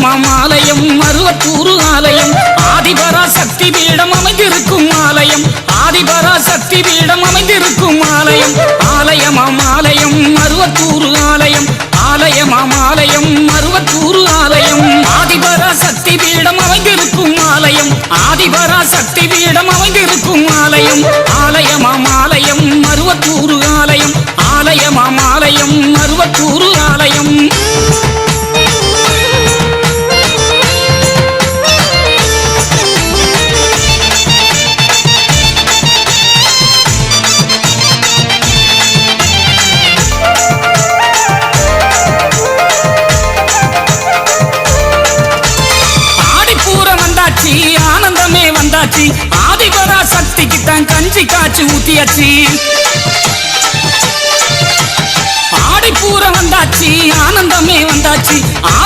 ஆலயமாம் ஆலயம் மருவத்தூர் ஆலயம் ஆதிபரா சக்தி பீடம் அமைந்திருக்கும் ஆலயம் ஆதிபரா சக்தி பீடம் அமைந்திருக்கும் ஆலயம் ஆலயமாம் ஆலயம் மருவத்தூர் ஆலயம் ஆலயமாம் ஆலயம் மருவத்தூர் ஆலயம் ஆதிபரா சக்தி பீடம் அமைந்திருக்கும் ஆலயம் ஆதிபரா சக்தி பீடம் அமைந்திருக்கும் ஆலயம் ஆலயமாம் ஆலயம் மருவத்தூர் ஆலயம் ஆலயமாம் ஆலயம் மருவத்தூர் ஆலயம் ஆனந்தமே வந்தாச்சு ஆதிபரா சக்திக்கு தான் கஞ்சி காய்ச்சி ஊத்தியாச்சு ஆடிப்பூரம் வந்தாச்சு ஆனந்தமே வந்தாச்சு ஆதி